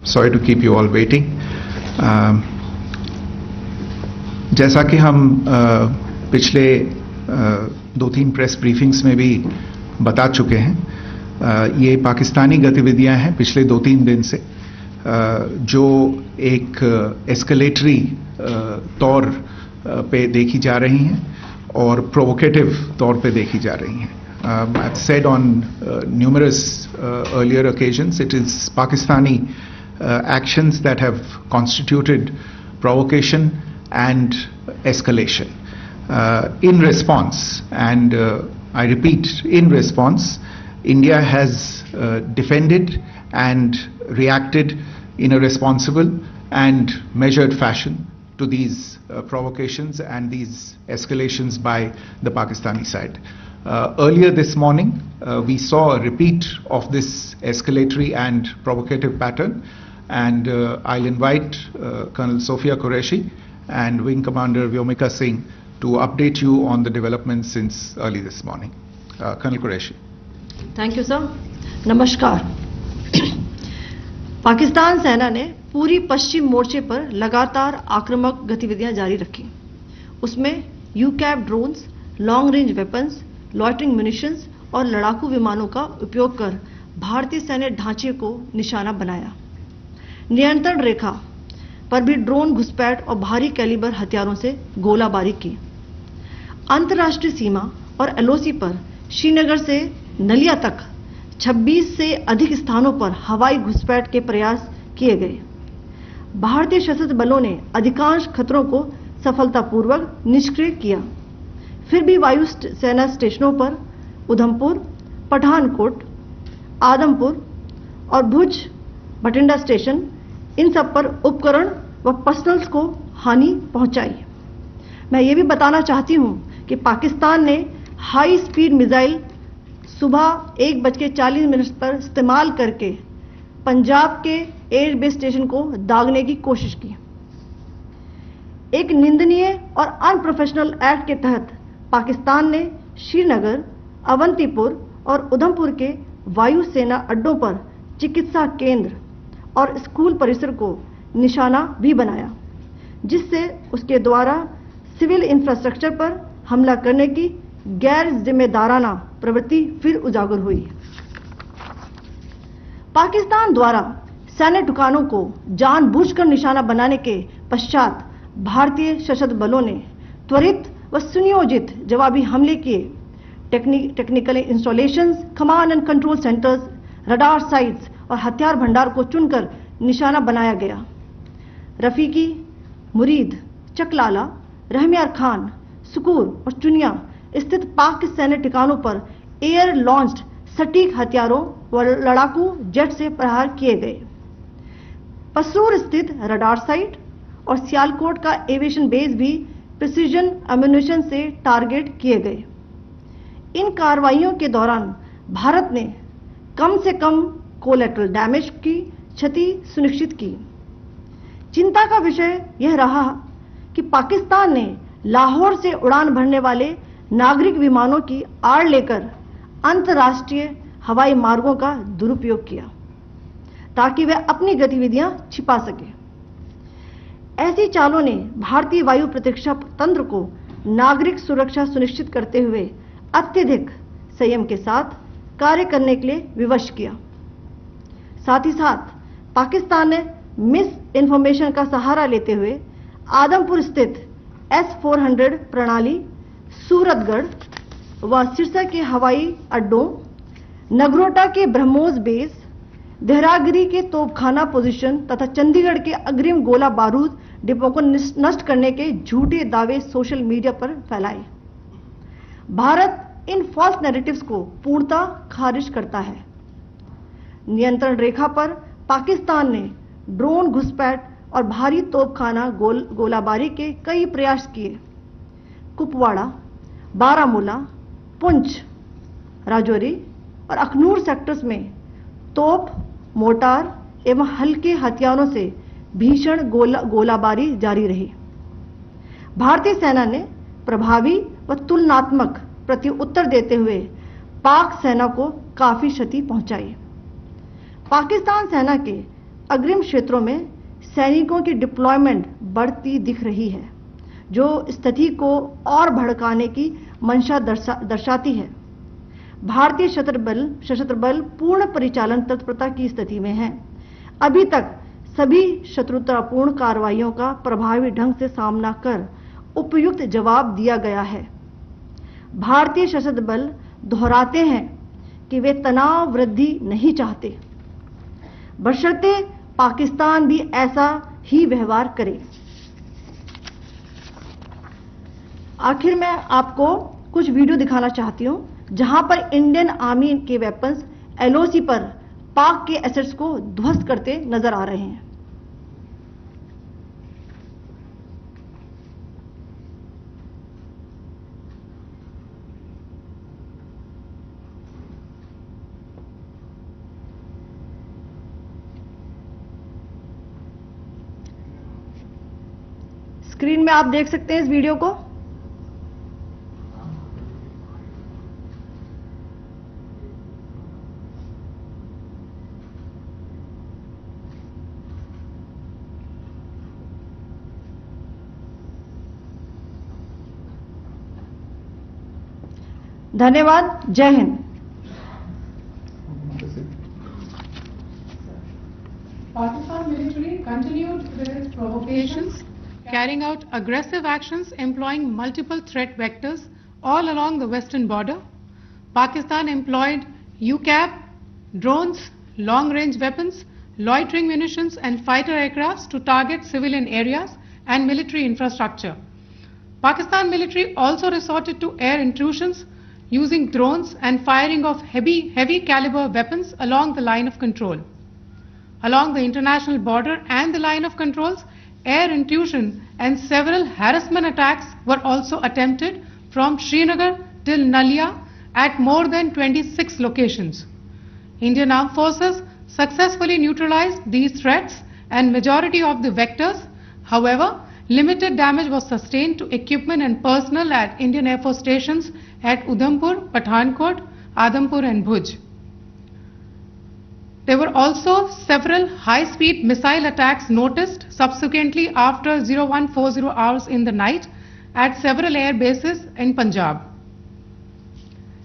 Sorry to keep you all waiting. जैसा कि हम पिछले 2-3 प्रेस ब्रीफिंग्स में भी बता चुके हैं, ये पाकिस्तानी गतिविधियां हैं पिछले 2-3 दिन से, जो एक एस्केलेटरी तौर पे देखी जा रही हैं और प्रोवोकेटिव तौर पे देखी जा रही हैं. I've said on numerous earlier occasions, it is Pakistani actions that have constituted provocation and escalation. In response, and I repeat, in response, India has defended and reacted in a responsible and measured fashion to these provocations and these escalations by the Pakistani side. Earlier this morning, we saw a repeat of this escalatory and provocative pattern, and I'll invite Colonel Sophia Qureshi and Wing Commander Vyomika Singh to update you on the developments since early this morning. Colonel Qureshi. Thank you, sir. नमस्कार. पाकिस्तान सेना ने पूरी पश्चिम मोर्चे पर लगातार आक्रामक गतिविधियां जारी रखी. उसमें यूकैप drones, long range weapons, loitering munitions और लड़ाकू विमानों का उपयोग कर भारतीय सैन्य ढांचे को निशाना बनाया. नियंत्रण रेखा पर भी ड्रोन घुसपैठ और भारी कैलिबर हथियारों से गोलाबारी की. अंतर्राष्ट्रीय सीमा और एलओसी पर श्रीनगर से नलिया तक 26 से अधिक स्थानों पर हवाई घुसपैठ के प्रयास किए गए. भारतीय सशस्त्र बलों ने अधिकांश खतरों को सफलतापूर्वक निष्क्रिय किया. फिर भी वायु सेना स्टेशनों पर उधमपुर, पठानकोट, आदमपुर और भुज बठिंडा स्टेशन, इन सब पर उपकरण व पर्सनल्स को हानि पहुंचाई. मैं ये भी बताना चाहती हूं कि पाकिस्तान ने हाई स्पीड मिसाइल सुबह 1:40 पर इस्तेमाल करके पंजाब के एयरबेस स्टेशन को दागने की कोशिश की. एक निंदनीय और अनप्रोफेशनल एक्ट के तहत पाकिस्तान ने श्रीनगर, अवंतीपुर और उधमपुर के वायु सेना अड्डों पर चिकित्सा केंद्र और स्कूल परिसर को निशाना भी बनाया, जिससे उसके द्वारा सिविल इंफ्रास्ट्रक्चर पर हमला करने की गैर जिम्मेदाराना प्रवृत्ति फिर उजागर हुई. पाकिस्तान द्वारा सैन्य ठिकानों को जानबूझकर निशाना बनाने के पश्चात भारतीय सशस्त्र बलों ने त्वरित व सुनियोजित जवाबी हमले किए. Technical installations, command and control centres, radar sites और हथियार भंडार को चुनकर निशाना बनाया गया. रफीकी, मुरीद, चकलाला, रहमियार खान, सुकूर और चुनिया स्थित पाक सैन्य ठिकानों पर एयर लॉन्च्ड सटीक हथियारों व लड़ाकू जेट से प्रहार किए गए. पसरूर स्थित रडार साइट और सियालकोट का एविएशन बेस भी प्रिसीजन एम्यूनिशन से टारगेट किए गए. इन कार्रवाइयों के दौरान भारत ने कम से कम कोलैटरल डैमेज की क्षति सुनिश्चित की. चिंता का विषय यह रहा कि पाकिस्तान ने लाहौर से उड़ान भरने वाले नागरिक विमानों की आड़ लेकर अंतर्राष्ट्रीय हवाई मार्गों का दुरुपयोग किया ताकि वह अपनी गतिविधियां छिपा सके. ऐसी चालों ने भारतीय वायु प्रतिरक्षा तंत्र को नागरिक सुरक्षा सुनिश्चित करते हुए अत्यधिक संयम के साथ कार्य करने के लिए विवश किया. साथ ही साथ पाकिस्तान ने मिस इन्फॉर्मेशन का सहारा लेते हुए आदमपुर स्थित S-400 प्रणाली, सूरतगढ़ व सिरसा के हवाई अड्डों, नगरोटा के ब्रह्मोस बेस, देहरागिरी के तोपखाना पोजीशन तथा चंडीगढ़ के अग्रिम गोला बारूद डिपो को नष्ट करने के झूठे दावे सोशल मीडिया पर फैलाए. भारत इन फॉल्स नैरेटिव्स को पूर्णतः खारिज करता है. नियंत्रण रेखा पर पाकिस्तान ने ड्रोन घुसपैठ और भारी तोपखाना गोलाबारी के कई प्रयास किए. कुपवाड़ा, बारामूला, पुंछ, राजौरी और अखनूर सेक्टर्स में तोप, मोर्टार एवं हल्के हथियारों से भीषण गोलाबारी जारी रही. भारतीय सेना ने प्रभावी व तुलनात्मक प्रत्युत्तर देते हुए पाक सेना को काफी क्षति पहुंचाई. पाकिस्तान सेना के अग्रिम क्षेत्रों में सैनिकों की डिप्लॉयमेंट बढ़ती दिख रही है, जो स्थिति को और भड़काने की मंशा दर्शाती है। भारतीय सशस्त्र बल पूर्ण परिचालन तत्परता की स्थिति में है। अभी तक सभी शत्रुतापूर्ण कार्रवाइयों का प्रभावी ढंग से सामना कर उपयुक्त जवाब दिया गया है। भारतीय सशस्त्र बल दोहराते हैं कि वे तनाव वृद्धि नहीं चाहते, बशर्ते पाकिस्तान भी ऐसा ही व्यवहार करे। आखिर में आपको कुछ वीडियो दिखाना चाहती हूं, जहां पर इंडियन आर्मी के वेपन्स एलओसी पर पाक के एसेट्स को ध्वस्त करते नजर आ रहे हैं। स्क्रीन में आप देख सकते हैं इस वीडियो को। धन्यवाद। जय Hind. Pakistan military continued with its provocations, carrying out aggressive actions employing multiple threat vectors all along the western border. Pakistan employed UCAV, drones, long-range weapons, loitering munitions and fighter aircrafts to target civilian areas and military infrastructure. Pakistan military also resorted to air intrusions using drones and firing of heavy caliber weapons along the line of control. Along the international border and the line of controls, air intrusion and several harassment attacks were also attempted from Srinagar till Nalia at more than 26 locations. Indian Armed Forces successfully neutralized these threats and majority of the vectors. However, limited damage was sustained to equipment and personnel at Indian Air Force stations at Udhampur, Pathankot, Adampur and Bhuj. There were also several high-speed missile attacks noticed subsequently after 0140 hours in the night at several air bases in Punjab.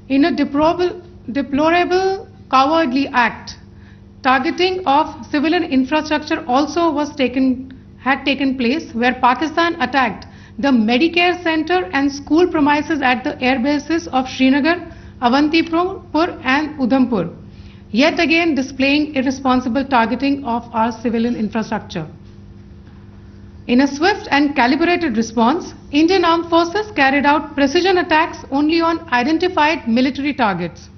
In a deplorable cowardly act, targeting of civilian infrastructure also had taken place, where Pakistan attacked the Medicare center and school premises at the air bases of Srinagar, Avantipur and Udhampur, yet again displaying irresponsible targeting of our civilian infrastructure. In a swift and calibrated response, Indian Armed Forces carried out precision attacks only on identified military targets.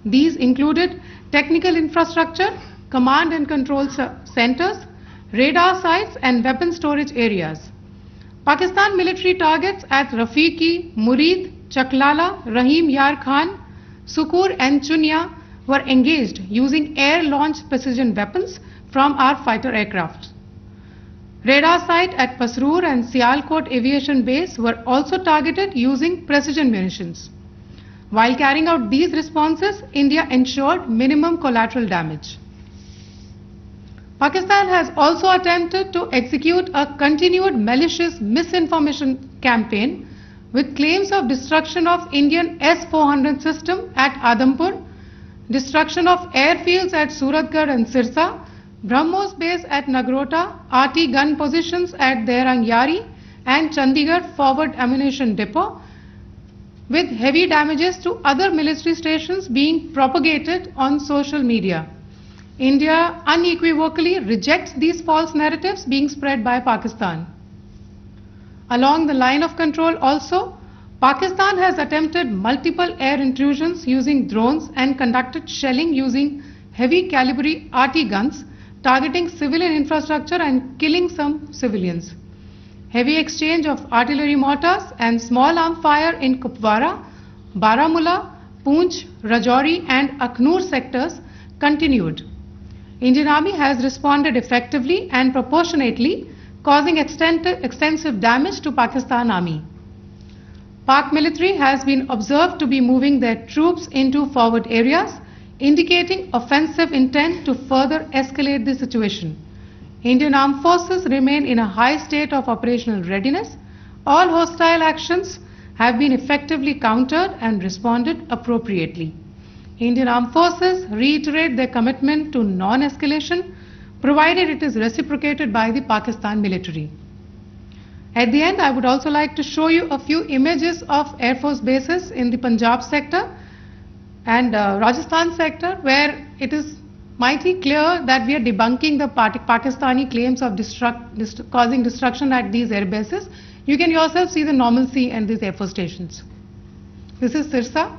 These included technical infrastructure, command and control centers, radar sites and weapon storage areas. Pakistan military targets at Rafiqi, Murid, Chaklala, Rahim Yar Khan, Sukur and Chunya were engaged using air-launched precision weapons from our fighter aircraft. Radar site at Pasroor and Sialkot Aviation Base were also targeted using precision munitions. While carrying out these responses, India ensured minimum collateral damage. Pakistan has also attempted to execute a continued malicious misinformation campaign with claims of destruction of Indian S-400 system at Adampur, destruction of airfields at Suratgarh and Sirsa, BrahMos base at Nagrota, RT gun positions at Derang Yari and Chandigarh forward ammunition depot, with heavy damages to other military stations being propagated on social media. India unequivocally rejects these false narratives being spread by Pakistan. Along the line of control also, Pakistan has attempted multiple air intrusions using drones and conducted shelling using heavy caliber RT guns, targeting civilian infrastructure and killing some civilians. Heavy exchange of artillery mortars and small arm fire in Kupwara, Baramulla, Poonch, Rajouri and Akhnur sectors continued. Indian Army has responded effectively and proportionately, causing extensive damage to Pakistan Army. Pak military has been observed to be moving their troops into forward areas, indicating offensive intent to further escalate the situation. Indian Armed Forces remain in a high state of operational readiness. All hostile actions have been effectively countered and responded appropriately. Indian Armed Forces reiterate their commitment to non-escalation, provided it is reciprocated by the Pakistan military. At the end, I would also like to show you a few images of Air Force bases in the Punjab sector and Rajasthan sector, where it is mighty clear that we are debunking the Pakistani claims of causing destruction at these air bases. You can yourself see the normalcy in these Air Force stations. This is Sirsa,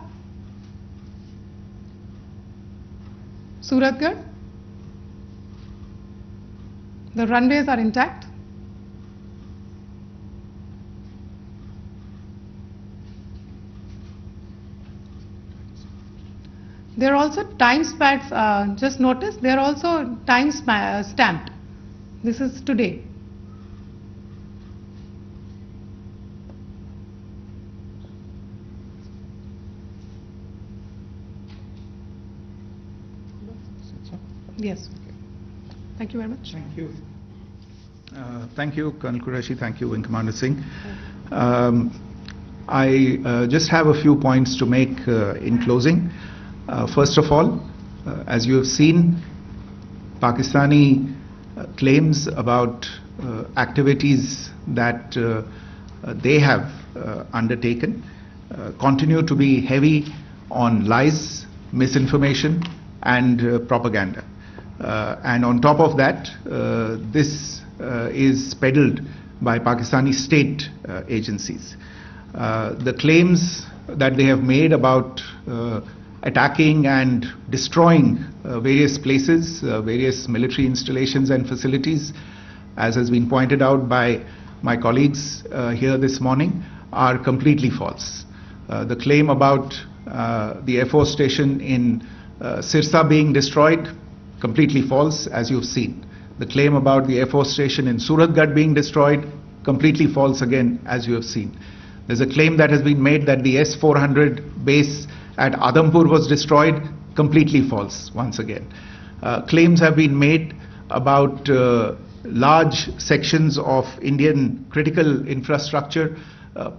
Suratgarh. The runways are intact. There are also time pads, just notice, they are also time stamped. This is today. Yes. Thank you very much. Thank you. Thank you, Colonel Qureshi. Thank you, Wing Commander Singh. I just have a few points to make in closing. First of all, as you have seen, Pakistani claims about activities that they have undertaken continue to be heavy on lies, misinformation, and propaganda. And on top of that, this is peddled by Pakistani state agencies. The claims that they have made about attacking and destroying various places, various military installations and facilities, as has been pointed out by my colleagues here this morning, are completely false. The claim about the Air Force station in Sirsa being destroyed, completely false, as you've seen. The claim about the Air Force station in Suratgarh being destroyed, completely false again, as you have seen. There's a claim that has been made that the S-400 base at Adampur was destroyed, completely false once again. Claims have been made about large sections of Indian critical infrastructure,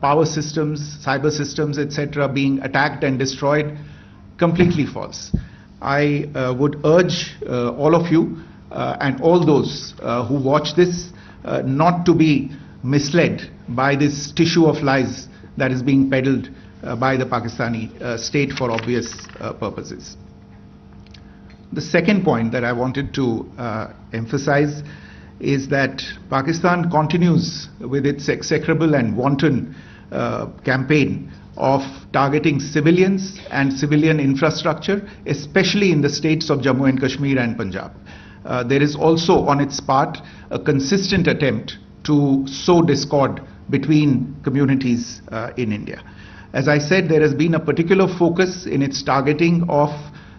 power systems, cyber systems, etc. being attacked and destroyed, completely false. I would urge all of you and all those who watch this not to be misled by this tissue of lies that is being peddled by the Pakistani state for obvious purposes. The second point that I wanted to emphasize is that Pakistan continues with its execrable and wanton campaign of targeting civilians and civilian infrastructure, especially in the states of Jammu and Kashmir and Punjab. There is also on its part a consistent attempt to sow discord between communities in India. As I said, there has been a particular focus in its targeting of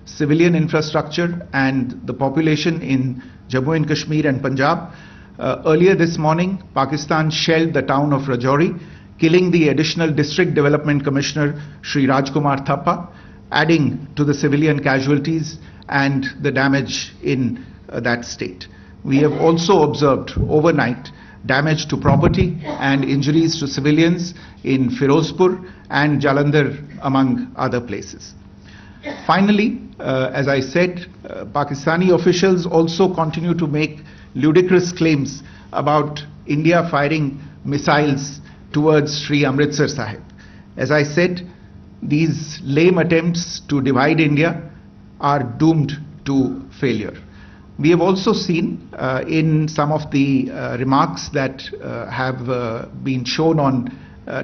civilian infrastructure and the population in Jammu and Kashmir and Punjab. Earlier this morning, Pakistan shelled the town of Rajouri, killing the additional District Development Commissioner, Shri Rajkumar Thappa, adding to the civilian casualties and the damage in that state. We have also observed overnight damage to property and injuries to civilians in Firozpur and Jalandhar, among other places. Finally, as I said, Pakistani officials also continue to make ludicrous claims about India firing missiles towards Sri Amritsar Sahib. As I said, these lame attempts to divide India are doomed to failure. We have also seen in some of the remarks that have been shown on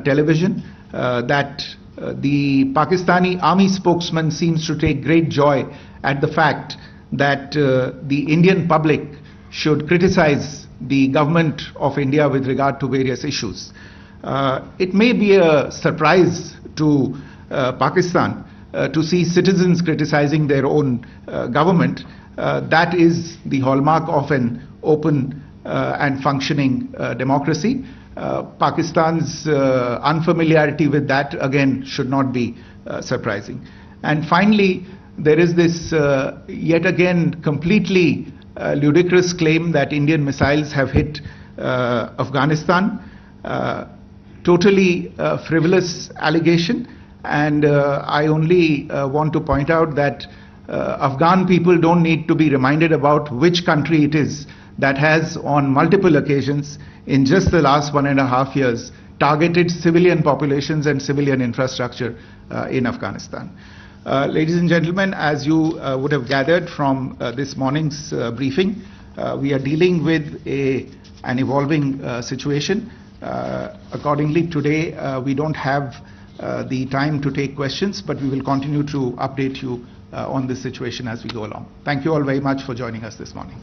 television that the Pakistani army spokesman seems to take great joy at the fact that the Indian public should criticize the government of India with regard to various issues. It may be a surprise to Pakistan to see citizens criticizing their own government. That is the hallmark of an open and functioning democracy. Pakistan's unfamiliarity with that, again, should not be surprising. And finally, there is this yet again completely ludicrous claim that Indian missiles have hit Afghanistan. Totally frivolous allegation, and I only want to point out that Afghan people don't need to be reminded about which country it is that has on multiple occasions in just the last 1.5 years targeted civilian populations and civilian infrastructure in Afghanistan. Ladies and gentlemen, as you would have gathered from this morning's briefing, we are dealing with an evolving situation. Accordingly, today we don't have the time to take questions, but we will continue to update you on this situation as we go along. Thank you all very much for joining us this morning.